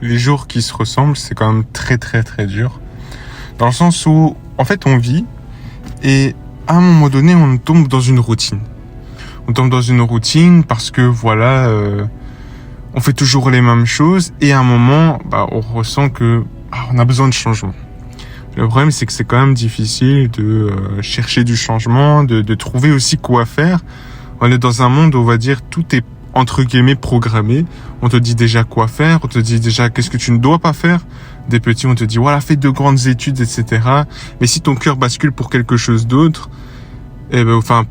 les jours qui se ressemblent, c'est quand même très très très dur. Dans le sens où, en fait, on vit et à un moment donné, on tombe dans une routine. On tombe dans une routine parce que voilà, on fait toujours les mêmes choses et à un moment, on ressent que on a besoin de changement. Le problème, c'est que c'est quand même difficile de chercher du changement, de trouver aussi quoi faire. On est dans un monde où on va dire tout est entre guillemets programmé. On te dit déjà quoi faire, on te dit déjà qu'est-ce que tu ne dois pas faire. Des petits, on te dit voilà, fais de grandes études, etc. Mais si ton cœur bascule pour quelque chose d'autre,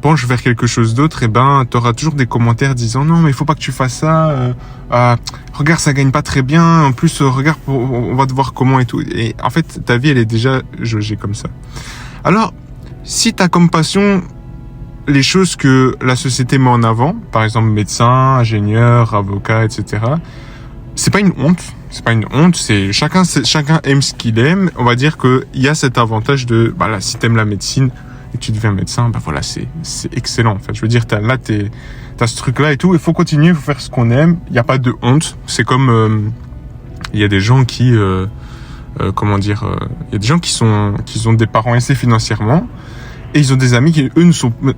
penche vers quelque chose d'autre, t'auras toujours des commentaires disant non, mais il faut pas que tu fasses ça. Regarde, ça gagne pas très bien. En plus, regarde, on va te voir comment et tout. Et en fait, ta vie, elle est déjà jaugée comme ça. Alors, si t'as comme passion les choses que la société met en avant, par exemple médecin, ingénieur, avocat, etc. C'est pas une honte. C'est pas une honte. C'est chacun aime ce qu'il aime. On va dire que il y a cet avantage de, si t'aimes la médecine et que tu deviens médecin, c'est excellent. En fait, je veux dire, t'as ce truc-là et tout. Il faut continuer, il faut faire ce qu'on aime. Il y a pas de honte. C'est comme, il y a des gens qui, il y a des gens qui ont des parents aisés financièrement. Et ils ont des amis qui, eux,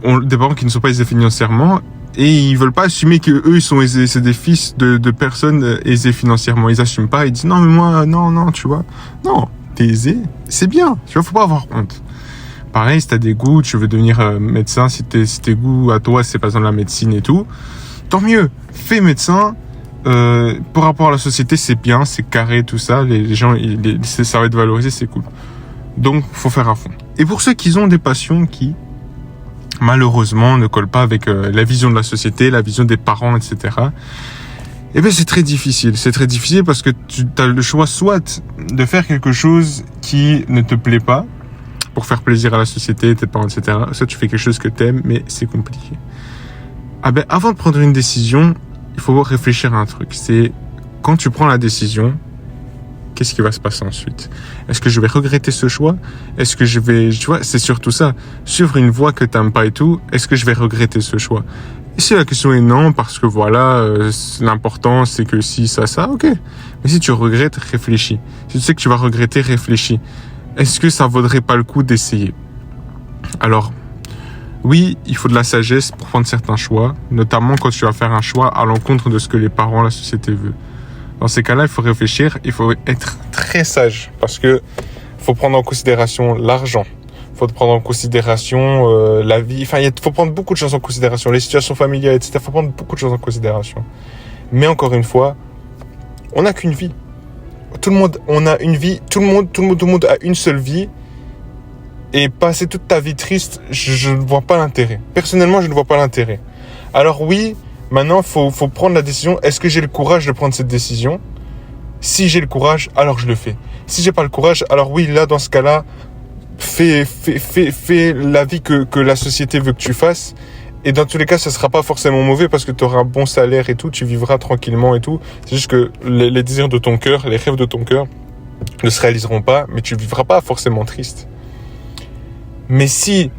ont des parents qui ne sont pas aisés financièrement et ils veulent pas assumer que eux ils sont aisés. C'est des fils de personnes aisées financièrement. Ils assument pas. Ils disent non, mais moi, non, tu vois. Non, t'es aisé, c'est bien. Tu vois, faut pas avoir honte. Pareil, si t'as des goûts, tu veux devenir médecin, si tes goûts à toi, c'est par exemple la médecine et tout, tant mieux. Fais médecin. Pour rapport à la société, c'est bien, c'est carré, tout ça. Les gens, ça va être valorisé, c'est cool. Donc, faut faire à fond. Et pour ceux qui ont des passions qui, malheureusement, ne collent pas avec la vision de la société, la vision des parents, etc., c'est très difficile. C'est très difficile parce que tu as le choix soit de faire quelque chose qui ne te plaît pas, pour faire plaisir à la société, tes parents, etc., soit tu fais quelque chose que t'aimes, mais c'est compliqué. Avant de prendre une décision, il faut réfléchir à un truc. C'est quand tu prends la décision, qu'est-ce qui va se passer ensuite? Est-ce que je vais regretter ce choix? Est-ce que c'est surtout ça. Suivre une voie que t'aimes pas et tout, est-ce que je vais regretter ce choix? Et si la question est non, parce que l'important c'est que si, ça, ok. Mais si tu regrettes, réfléchis. Si tu sais que tu vas regretter, réfléchis. Est-ce que ça vaudrait pas le coup d'essayer? Alors, oui, il faut de la sagesse pour prendre certains choix, notamment quand tu vas faire un choix à l'encontre de ce que les parents, la société veut. Dans ces cas-là, il faut réfléchir, il faut être très sage parce que faut prendre en considération l'argent, faut prendre en considération la vie. Il faut prendre beaucoup de choses en considération, les situations familiales, etc. Faut prendre beaucoup de choses en considération. Mais encore une fois, on n'a qu'une vie. Tout le monde, on a une vie. Tout le monde a une seule vie. Et passer toute ta vie triste, je ne vois pas l'intérêt. Personnellement, je ne vois pas l'intérêt. Alors oui. Maintenant, faut prendre la décision. Est-ce que j'ai le courage de prendre cette décision? Si j'ai le courage, alors je le fais. Si j'ai pas le courage, alors oui, là, dans ce cas-là, fais la vie que la société veut que tu fasses. Et dans tous les cas, ça sera pas forcément mauvais parce que tu auras un bon salaire et tout, tu vivras tranquillement et tout. C'est juste que les désirs de ton cœur, les rêves de ton cœur ne se réaliseront pas, mais tu vivras pas forcément triste. Mais si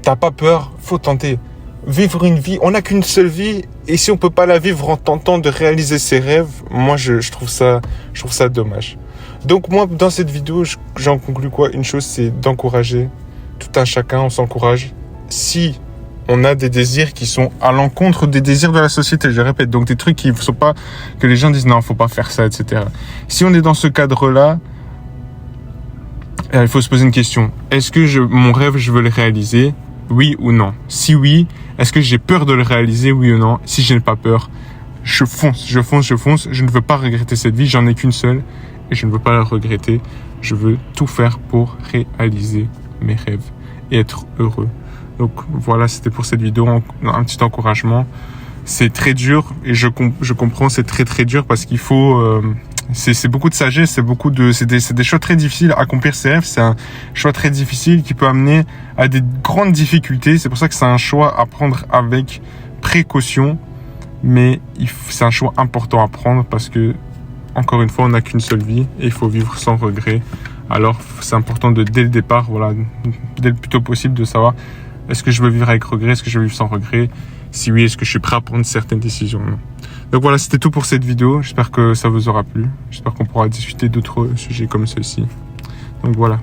t'as pas peur, faut tenter. Vivre une vie, on n'a qu'une seule vie et si on peut pas la vivre en tentant de réaliser ses rêves, moi je trouve ça dommage. Donc moi dans cette vidéo, j'en conclus quoi? Une chose, c'est d'encourager tout un chacun, on s'encourage. Si on a des désirs qui sont à l'encontre des désirs de la société, je répète, donc des trucs qui ne sont pas, que les gens disent non, faut pas faire ça, etc. Si on est dans ce cadre-là, il faut se poser une question. Est-ce que mon rêve, je veux le réaliser? Oui ou non? Si oui, est-ce que j'ai peur de le réaliser? Oui ou non? Si je n'ai pas peur, je fonce. Je ne veux pas regretter cette vie, j'en ai qu'une seule et je ne veux pas la regretter. Je veux tout faire pour réaliser mes rêves et être heureux. Donc voilà, c'était pour cette vidéo, un petit encouragement. C'est très dur et je comprends, c'est très très dur parce qu'il faut... c'est beaucoup de sagesse, c'est des choix très difficiles. Accomplir ses rêves, c'est un choix très difficile qui peut amener à des grandes difficultés. C'est pour ça que c'est un choix à prendre avec précaution, mais c'est un choix important à prendre parce que, encore une fois, on n'a qu'une seule vie et il faut vivre sans regret. Alors, c'est important dès le départ, dès le plus tôt possible, de savoir est-ce que je veux vivre avec regret, est-ce que je veux vivre sans regret? Si oui, est-ce que je suis prêt à prendre certaines décisions? Donc voilà, c'était tout pour cette vidéo. J'espère que ça vous aura plu. J'espère qu'on pourra discuter d'autres sujets comme ceux-ci. Donc voilà.